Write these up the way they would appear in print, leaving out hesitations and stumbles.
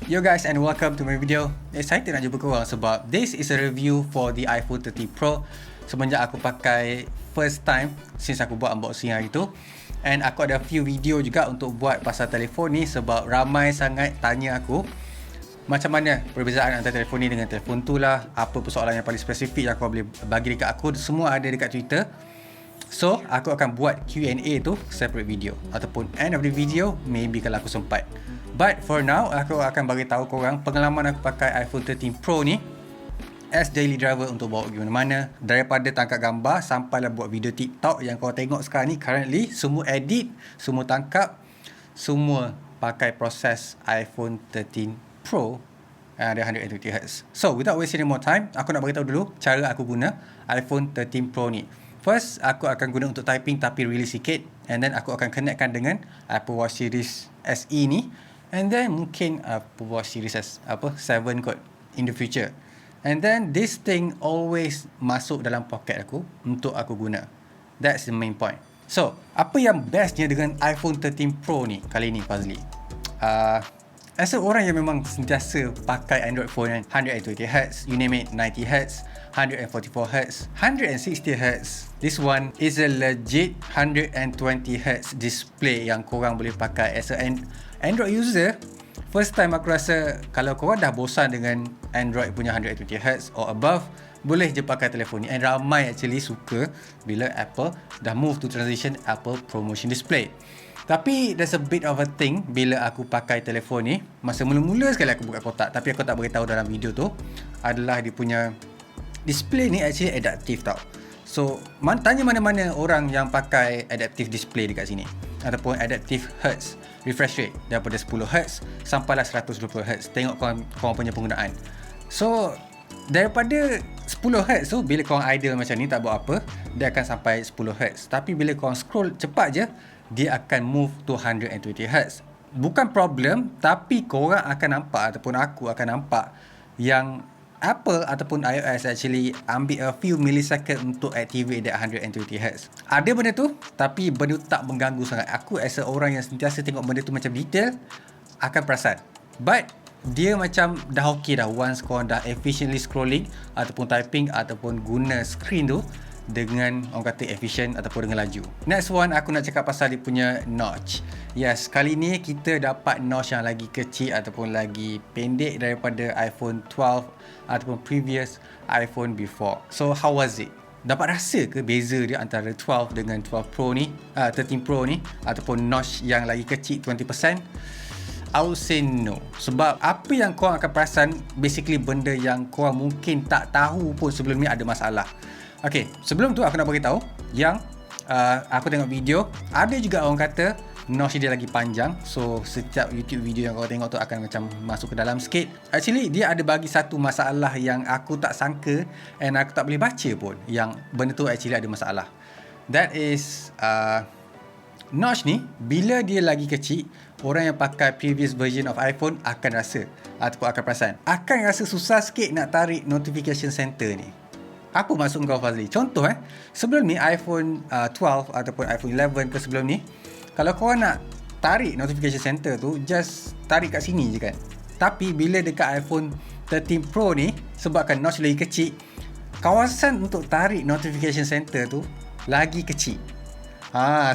Yo guys, and welcome to my video. Excited nak jumpa korang sebab this is a review for the iPhone 13 Pro semenjak aku pakai first time since aku buat unboxing hari tu. And aku ada few video juga untuk buat pasal telefon ni sebab ramai sangat tanya aku macam mana perbezaan antara telefon ni dengan telefon tu lah, apa persoalan yang paling spesifik yang kau boleh bagi dekat aku, semua ada dekat Twitter. So, aku akan buat Q&A tu separate video ataupun end of the video maybe kalau aku sempat. But for now, aku akan bagi tahu korang pengalaman aku pakai iPhone 13 Pro ni as daily driver untuk bawa pergi mana-mana. Daripada tangkap gambar sampailah buat video TikTok yang kau tengok sekarang ni currently, semua edit, semua tangkap, semua pakai proses iPhone 13 Pro ada 120Hz. So, without wasting any more time, aku nak beritahu dulu cara aku guna iPhone 13 Pro ni. First, aku akan guna untuk typing tapi really sikit. And then aku akan connectkan dengan Apple Watch Series SE ni. And then mungkin Apple Watch Series 7 kot in the future. And then this thing always masuk dalam poket aku untuk aku guna. That's the main point. So, apa yang bestnya dengan iPhone 13 Pro ni kali ni, Fazli? As orang yang memang sentiasa pakai Android phone kan, 120Hz, you name it, 90Hz, 144Hz, 160Hz. This one is a legit 120Hz display yang korang boleh pakai as an Android user. First time aku rasa kalau korang dah bosan dengan Android punya 120Hz or above, boleh je pakai telefon ni. And ramai actually suka bila Apple dah move to transition Apple Promotion Display. Tapi there's a bit of a thing bila aku pakai telefon ni. Masa mula-mula sekali aku buka kotak, tapi aku tak beritahu dalam video tu, adalah dia punya display ni actually adaptive tau. So, tanya mana-mana orang yang pakai adaptive display dekat sini ataupun adaptive hertz refresh rate daripada 10Hz sampailah 120Hz. Tengok korang punya penggunaan. So, daripada 10Hz tu, bila korang idle macam ni tak buat apa, dia akan sampai 10Hz. Tapi bila korang scroll cepat je, dia akan move to 120Hz. Bukan problem, tapi korang akan nampak ataupun aku akan nampak yang Apple ataupun iOS actually ambil a few millisecond untuk activate that 120Hz. Ada benda tu, tapi benda tu tak mengganggu sangat. Aku as orang yang sentiasa tengok benda tu macam detail, akan perasan. But dia macam dah okay dah once korang dah efficiently scrolling ataupun typing ataupun guna screen tu dengan orang kata efficient ataupun dengan laju. Next one aku nak cakap pasal dia punya notch. Yes, kali ni kita dapat notch yang lagi kecil ataupun lagi pendek daripada iPhone 12 ataupun previous iPhone before. So how was it? Dapat rasa ke beza dia antara 12 dengan 12 Pro ni, 13 Pro ni ataupun notch yang lagi kecil 20%? I would say no. Sebab apa yang korang akan perasan basically benda yang korang mungkin tak tahu pun sebelum ni ada masalah. Okay, sebelum tu aku nak beritahu yang aku tengok video, ada juga orang kata notch dia lagi panjang. So setiap YouTube video yang kau tengok tu akan macam masuk ke dalam sikit. Actually dia ada bagi satu masalah yang aku tak sangka and aku tak boleh baca pun yang benda tu actually ada masalah. That is notch ni bila dia lagi kecil, orang yang pakai previous version of iPhone akan rasa ataupun akan perasan akan rasa susah sikit nak tarik notification center ni. Apa maksud kau, Fazli? Contoh sebelum ni iPhone 12 ataupun iPhone 11 ke sebelum ni, kalau korang nak tarik notification center tu, just tarik kat sini je kan. Tapi bila dekat iPhone 13 Pro ni, sebabkan notch lagi kecil, kawasan untuk tarik notification center tu lagi kecil.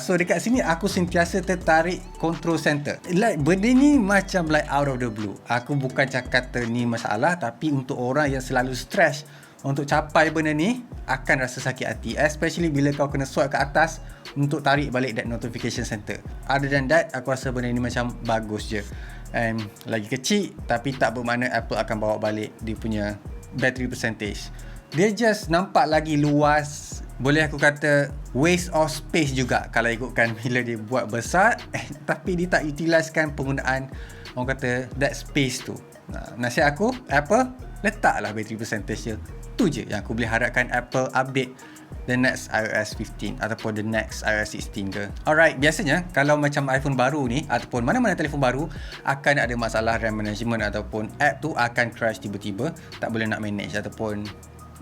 So dekat sini aku sentiasa tertarik control center. Like benda ni macam like out of the blue. Aku bukan cakap ni masalah, tapi untuk orang yang selalu stress untuk capai benda ni akan rasa sakit hati, especially bila kau kena swipe ke atas untuk tarik balik that notification center. Other than that, aku rasa benda ni macam bagus je. And lagi kecil, tapi tak bermakna Apple akan bawa balik dia punya battery percentage. Dia just nampak lagi luas. Boleh aku kata waste of space juga kalau ikutkan bila dia buat besar tapi dia tak utiliskan penggunaan orang kata that space tu. Nasihat aku, Apple letaklah battery percentage je. Tu je yang aku boleh harapkan Apple update the next iOS 15 ataupun the next iOS 16 ke. Alright, biasanya kalau macam iPhone baru ni ataupun mana-mana telefon baru akan ada masalah RAM management ataupun app tu akan crash tiba-tiba, tak boleh nak manage ataupun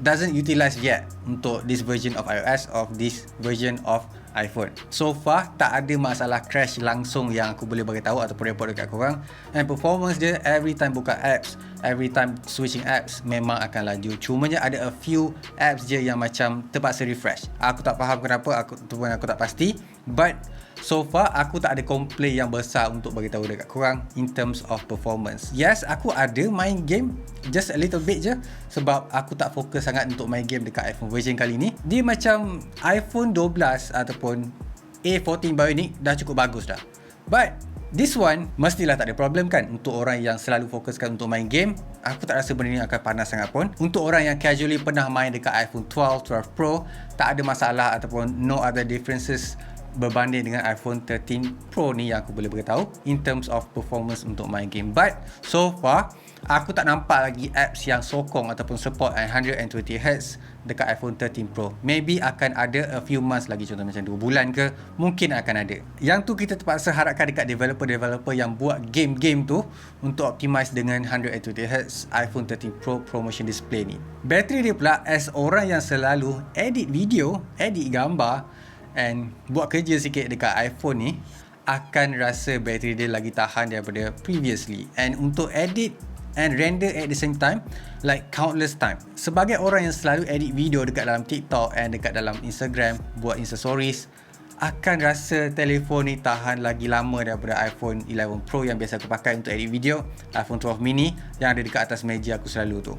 doesn't utilize yet untuk this version of iOS, of this version of iPhone. So far tak ada masalah crash langsung yang aku boleh bagi tahu ataupun report dekat korang. And performance dia every time buka apps, every time switching apps memang akan laju. Cumanya ada a few apps je yang macam terpaksa refresh. Aku tak faham kenapa, aku tak pasti, but so far aku tak ada komplain yang besar untuk bagi tahu dekat korang in terms of performance. Yes, aku ada main game just a little bit je sebab aku tak fokus sangat untuk main game dekat iPhone version kali ni. Dia macam iPhone 12 ataupun A14 Bionic dah cukup bagus dah. But this one mestilah tak ada problem kan untuk orang yang selalu fokuskan untuk main game. Aku tak rasa benda ni akan panas sangat pun. Untuk orang yang casually pernah main dekat iPhone 12, 12 Pro, tak ada masalah ataupun no other differences berbanding dengan iPhone 13 Pro ni yang aku boleh beritahu in terms of performance untuk main game. But so far aku tak nampak lagi apps yang sokong ataupun support 120Hz dekat iPhone 13 Pro. Maybe akan ada a few months lagi, contoh macam 2 bulan ke, mungkin akan ada. Yang tu kita terpaksa harapkan dekat developer-developer yang buat game-game tu untuk optimize dengan 120Hz iPhone 13 Pro promotion display ni. Bateri dia pula, as orang yang selalu edit video, edit gambar and buat kerja sikit dekat iPhone ni, akan rasa bateri dia lagi tahan daripada previously. And untuk edit and render at the same time, like countless time. Sebagai orang yang selalu edit video dekat dalam TikTok and dekat dalam Instagram, buat Insta Stories, akan rasa telefon ni tahan lagi lama daripada iPhone 11 Pro yang biasa aku pakai untuk edit video, iPhone 12 mini yang ada dekat atas meja aku selalu tu.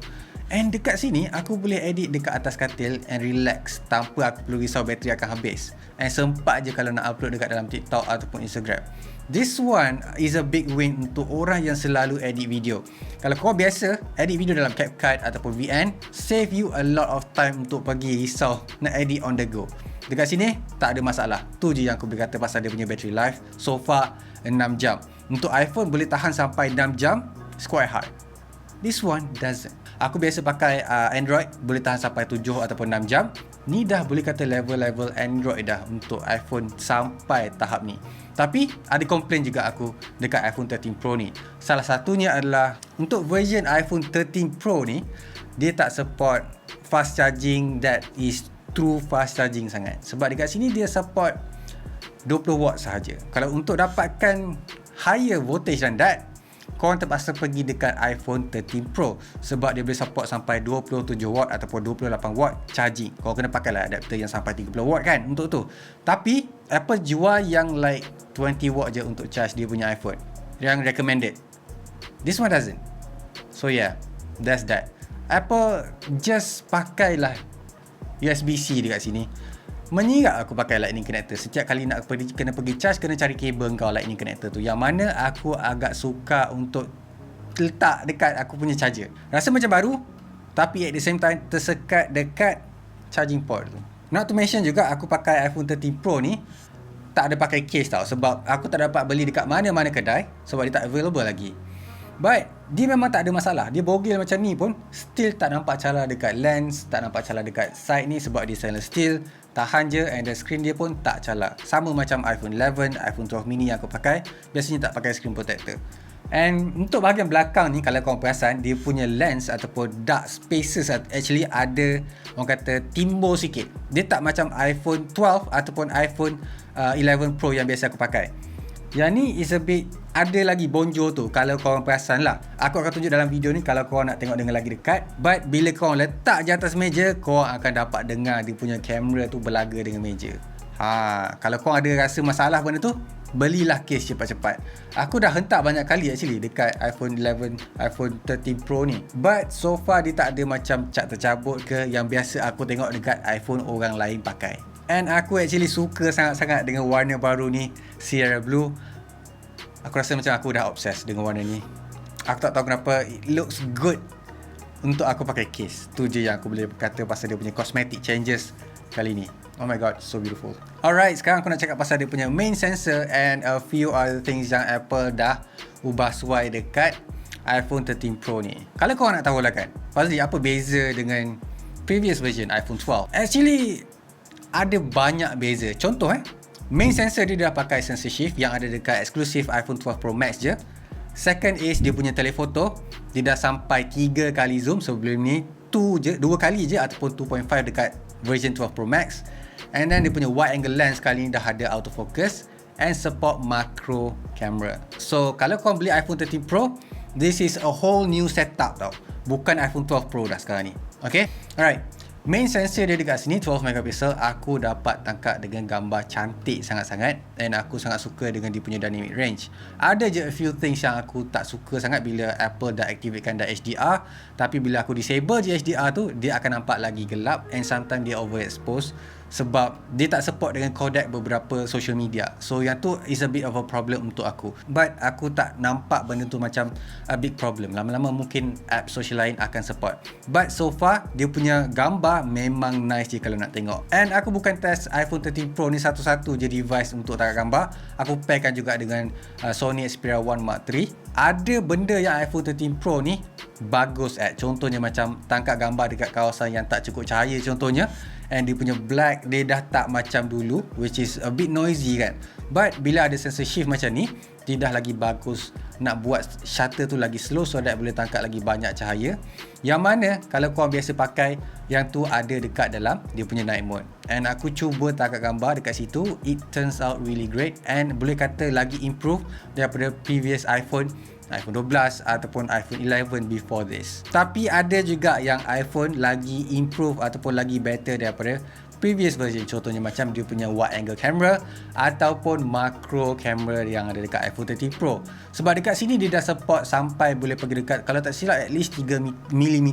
And dekat sini aku boleh edit dekat atas katil and relax tanpa aku perlu risau bateri akan habis. And sempat je kalau nak upload dekat dalam TikTok ataupun Instagram. This one is a big win untuk orang yang selalu edit video. Kalau kau biasa edit video dalam CapCut ataupun VN, save you a lot of time untuk pergi risau nak edit on the go. Dekat sini tak ada masalah. Tu je yang aku boleh kata pasal dia punya battery life. So far 6 jam. Untuk iPhone boleh tahan sampai 6 jam, it's quite hard. This one doesn't. Aku biasa pakai Android, boleh tahan sampai 7 ataupun 6 jam. Ni dah boleh kata level-level Android dah untuk iPhone sampai tahap ni. Tapi ada komplain juga aku dekat iPhone 13 Pro ni. Salah satunya adalah untuk version iPhone 13 Pro ni, dia tak support fast charging that is true fast charging sangat. Sebab dekat sini dia support 20 watt sahaja. Kalau untuk dapatkan higher voltage than that, korang terpaksa pergi dekat iPhone 13 Pro sebab dia boleh support sampai 27 watt ataupun 28 watt charging. Korang kena pakailah adapter yang sampai 30 watt kan untuk tu. Tapi Apple jual yang like 20 watt je untuk charge dia punya iPhone, yang recommended. This one doesn't. So yeah, that's that. Apple just pakailah USB-C dekat sini. Menyirak aku pakai lightning connector. Setiap kali nak kena pergi charge, kena cari kabel kau lightning connector tu, yang mana aku agak suka untuk letak dekat aku punya charger. Rasa macam baru, tapi at the same time tersekat dekat charging port tu. Not to mention juga aku pakai iPhone 13 Pro ni tak ada pakai case tau, sebab aku tak dapat beli dekat mana-mana kedai sebab dia tak available lagi. But dia memang tak ada masalah. Dia bogel macam ni pun still tak nampak cala dekat lens, tak nampak cala dekat side ni sebab dia stainless steel. Tahan je, and the screen dia pun tak cala. Sama macam iPhone 11, iPhone 12 mini yang aku pakai, biasanya tak pakai screen protector. And untuk bahagian belakang ni, kalau korang perasan, dia punya lens ataupun dark spaces actually ada, orang kata, timbul sikit. Dia tak macam iPhone 12 ataupun iPhone 11 Pro yang biasa aku pakai. Yang ni is a bit, ada lagi bonjol tu kalau korang perasan lah. Aku akan tunjuk dalam video ni kalau korang nak tengok dengan lagi dekat. But bila korang letak je atas meja, korang akan dapat dengar dia punya kamera tu berlaga dengan meja. Kalau korang ada rasa masalah benda tu, belilah case cepat-cepat. Aku dah hentak banyak kali actually dekat iPhone 11, iPhone 13 Pro ni. But so far dia tak ada macam cat tercabut ke yang biasa aku tengok dekat iPhone orang lain pakai. And aku actually suka sangat-sangat dengan warna baru ni, Sierra Blue. Aku rasa macam aku dah obsessed dengan warna ni. Aku tak tahu kenapa, it looks good untuk aku pakai case. Tu je yang aku boleh kata pasal dia punya cosmetic changes kali ni. Oh my god, so beautiful. Alright, sekarang aku nak cakap pasal dia punya main sensor and a few other things yang Apple dah ubah suai dekat iPhone 13 Pro ni. Kalau korang nak tahu lah kan, pasti apa beza dengan previous version iPhone 12. Actually ada banyak beza. Contoh main sensor dia dah pakai sensor shift yang ada dekat eksklusif iPhone 12 Pro Max je. Second is dia punya telefoto, dia dah sampai 3 kali zoom. Sebelum ni dua kali je ataupun 2.5 dekat version 12 Pro Max. And then dia punya wide angle lens kali ni dah ada autofocus and support macro camera. So kalau korang beli iPhone 13 Pro, this is a whole new setup tau. Bukan iPhone 12 Pro dah sekarang ni. Okay, alright. Main sensor dia dekat sini 12 megapixel. Aku dapat tangkap dengan gambar cantik sangat-sangat, and aku sangat suka dengan dia punya dynamic range. Ada je a few things yang aku tak suka sangat bila Apple dah activatekan dah HDR, tapi bila aku disable je HDR tu, dia akan nampak lagi gelap, and sometimes dia overexpose sebab dia tak support dengan codec beberapa social media. So yang tu is a bit of a problem untuk aku. But aku tak nampak benda tu macam a big problem. Lama-lama mungkin app social lain akan support. But so far dia punya gambar memang nice je kalau nak tengok. And aku bukan test iPhone 13 Pro ni satu-satu je device untuk tangkap gambar. Aku pairkan juga dengan Sony Xperia 1 Mark III. Ada benda yang iPhone 13 Pro ni bagus contohnya macam tangkap gambar dekat kawasan yang tak cukup cahaya contohnya. And dia punya black dia dah tak macam dulu, which is a bit noisy kan. But bila ada sensor shift macam ni, dia dah lagi bagus nak buat shutter tu lagi slow so that boleh tangkap lagi banyak cahaya. Yang mana kalau korang biasa pakai, yang tu ada dekat dalam dia punya night mode. And aku cuba tangkap gambar dekat situ, it turns out really great and boleh kata lagi improve daripada previous iPhone 12 ataupun iPhone 11 before this. Tapi ada juga yang iPhone lagi improve ataupun lagi better daripada previous version. Contohnya macam dia punya wide angle camera ataupun macro camera yang ada dekat iPhone 13 Pro. Sebab dekat sini dia dah support sampai boleh pergi dekat, kalau tak silap at least 3mm.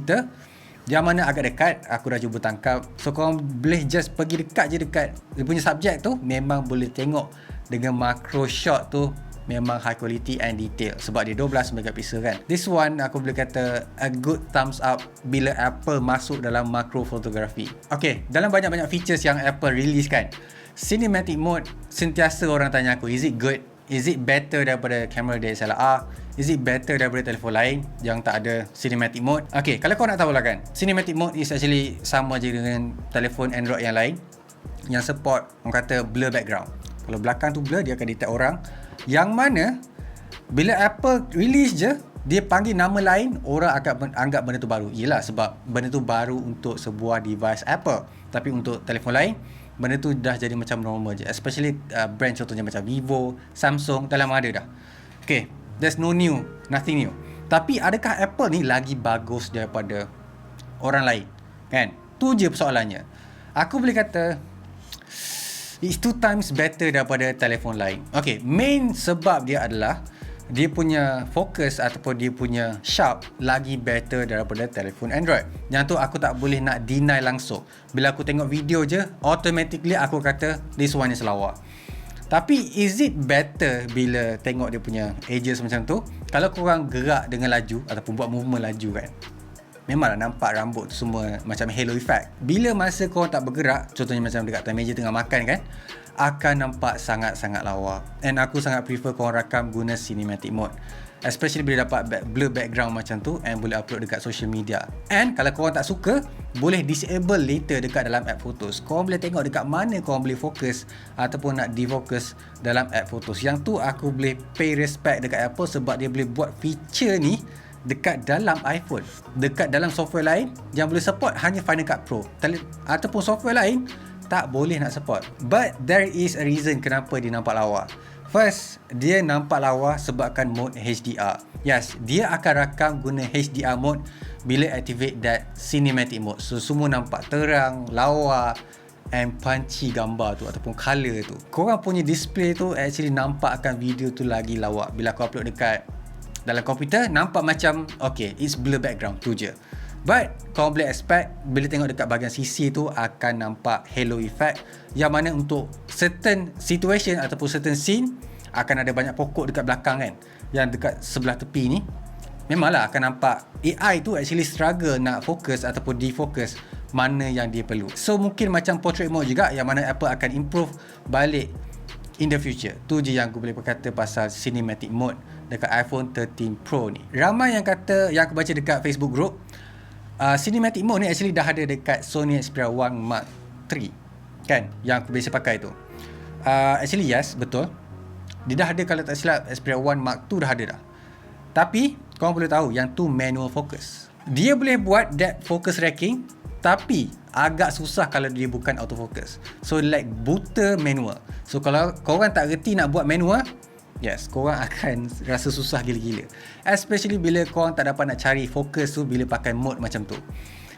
Yang mana agak dekat, aku dah cuba tangkap. So korang boleh just pergi dekat je dekat dia punya subjek tu, memang boleh tengok dengan macro shot tu memang high quality and detail sebab dia 12 megapixel kan. This one aku boleh kata a good thumbs up bila Apple masuk dalam macro photography. Okay, dalam banyak-banyak features yang Apple release kan, cinematic mode sentiasa orang tanya aku, is it good? Is it better daripada kamera DSLR? Is it better daripada telefon lain yang tak ada cinematic mode? Okay, kalau kau nak tahu lah kan, cinematic mode is actually sama je dengan telefon Android yang lain yang support orang kata blur background. Kalau belakang tu blur, dia akan detect orang. Yang mana bila Apple release je, dia panggil nama lain, orang akan anggap benda tu baru. Yelah, sebab benda tu baru untuk sebuah device Apple. Tapi untuk telefon lain, benda tu dah jadi macam normal je. Especially brand contohnya macam Vivo, Samsung, dah lama ada dah. Okay, there's nothing new. Tapi adakah Apple ni lagi bagus daripada orang lain? Kan? Tu je persoalannya. Aku boleh kata it's 2 times better daripada telefon lain. Okay, main sebab dia adalah dia punya fokus ataupun dia punya sharp lagi better daripada telefon Android. Yang tu aku tak boleh nak deny langsung. Bila aku tengok video je, automatically aku kata this one is lawa. Tapi is it better bila tengok dia punya edges macam tu? Kalau korang gerak dengan laju ataupun buat movement laju kan, memanglah nampak rambut tu semua macam halo effect. Bila masa korang tak bergerak, contohnya macam dekat atas meja tengah makan kan, akan nampak sangat-sangat lawa. And aku sangat prefer korang rakam guna cinematic mode, especially bila dapat blur background macam tu and boleh upload dekat social media. And kalau korang tak suka, boleh disable later dekat dalam app photos. Korang boleh tengok dekat mana korang boleh fokus ataupun nak defocus dalam app photos. Yang tu aku boleh pay respect dekat Apple sebab dia boleh buat feature ni dekat dalam iPhone. Dekat dalam software lain yang boleh support hanya Final Cut Pro ataupun software lain tak boleh nak support. But there is a reason kenapa dia nampak lawa. First, dia nampak lawa sebabkan mode HDR. Yes, dia akan rakam guna HDR mode bila activate that cinematic mode. So semua nampak terang, lawa and punchy gambar tu ataupun color tu. Korang punya display tu actually nampakkan video tu lagi lawa. Bila aku upload dekat dalam komputer, nampak macam okay, it's blur background tu je. But korang boleh expect bila tengok dekat bahagian sisi tu akan nampak halo effect, yang mana untuk certain situation ataupun certain scene akan ada banyak pokok dekat belakang kan, yang dekat sebelah tepi ni memanglah akan nampak AI tu actually struggle nak fokus ataupun defocus mana yang dia perlu. So mungkin macam portrait mode juga, yang mana Apple akan improve balik in the future. Tu je yang aku boleh berkata pasal cinematic mode dekat iPhone 13 Pro ni. Ramai yang kata, yang aku baca dekat Facebook group, cinematic mode ni actually dah ada dekat Sony Xperia 1 Mark III kan, yang aku biasa pakai tu. Actually yes, betul, dia dah ada. Kalau tak silap Xperia 1 Mark II dah ada dah. Tapi korang boleh tahu yang tu manual focus. Dia boleh buat that focus tracking, tapi agak susah kalau dia bukan autofocus. So like buta manual. So kalau korang tak reti nak buat manual, yes, korang akan rasa susah gila-gila. Especially bila korang tak dapat nak cari fokus tu bila pakai mode macam tu.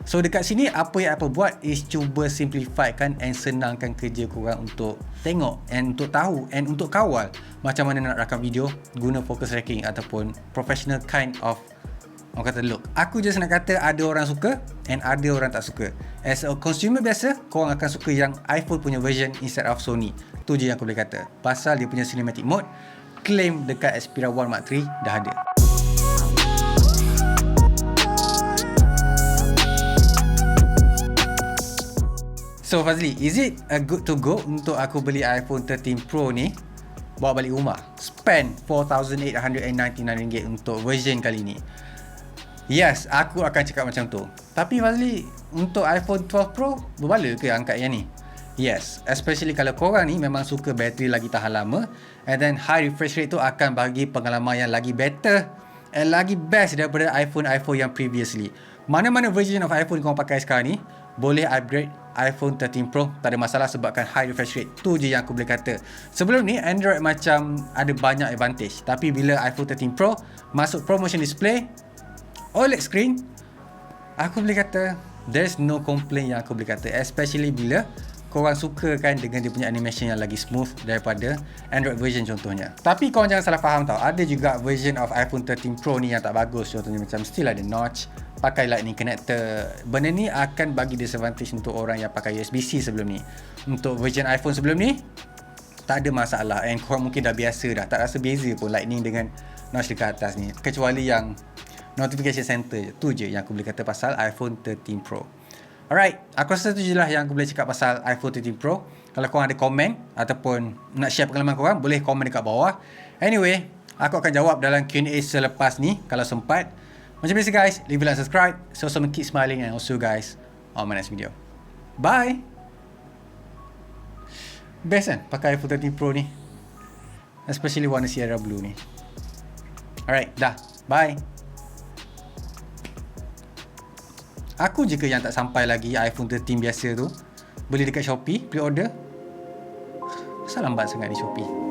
So dekat sini apa yang Apple buat is cuba simplifykan and senangkan kerja korang untuk tengok and untuk tahu and untuk kawal macam mana nak rakam video guna focus tracking ataupun professional kind of orang kata look. Aku just nak kata ada orang suka and ada orang tak suka. As a consumer biasa, korang akan suka yang iPhone punya version instead of Sony. Tu je yang aku boleh kata. Pasal dia punya cinematic mode claim dekat Xperia 1 Mark III dah ada. So Fazli, is it a good to go untuk aku beli iPhone 13 Pro ni bawa balik rumah? Spend RM4,899 untuk version kali ni. Yes, aku akan cakap macam tu. Tapi Fazli, untuk iPhone 12 Pro berbala ke angkat yang ni? Yes, especially kalau korang ni memang suka bateri lagi tahan lama, and then high refresh rate tu akan bagi pengalaman yang lagi better and lagi best daripada iPhone yang previously. Mana-mana version of iPhone korang pakai sekarang ni boleh upgrade iPhone 13 Pro, tak ada masalah sebabkan high refresh rate. Tu je yang aku boleh kata. Sebelum ni Android macam ada banyak advantage, tapi bila iPhone 13 Pro masuk promotion display OLED screen, aku boleh kata there's no complaint yang aku boleh kata, especially bila korang suka kan dengan dia punya animation yang lagi smooth daripada Android version contohnya. Tapi korang jangan salah faham tau, ada juga version of iPhone 13 Pro ni yang tak bagus. Contohnya macam still ada notch, pakai lightning connector. Benda ni akan bagi disadvantage untuk orang yang pakai USB-C sebelum ni. Untuk version iPhone sebelum ni tak ada masalah, and korang mungkin dah biasa dah, tak rasa beza pun lightning dengan notch dekat atas ni, kecuali yang notification center. Tu je yang aku boleh kata pasal iPhone 13 Pro. Alright, aku rasa tu je lah yang aku boleh cakap pasal iPhone 13 Pro. Kalau korang ada komen ataupun nak share pengalaman korang, boleh komen dekat bawah. Anyway, aku akan jawab dalam Q&A selepas ni kalau sempat. Macam biasa guys, leave a like, subscribe, so keep smiling, and I'll see you guys on my next video. Bye. Best kan pakai iPhone 13 Pro ni, especially warna Sierra Blue ni. Alright, dah. Bye. Aku je ke yang tak sampai lagi iPhone 13 biasa tu? Beli dekat Shopee, pre-order. Kenapa lambat sangat ni Shopee?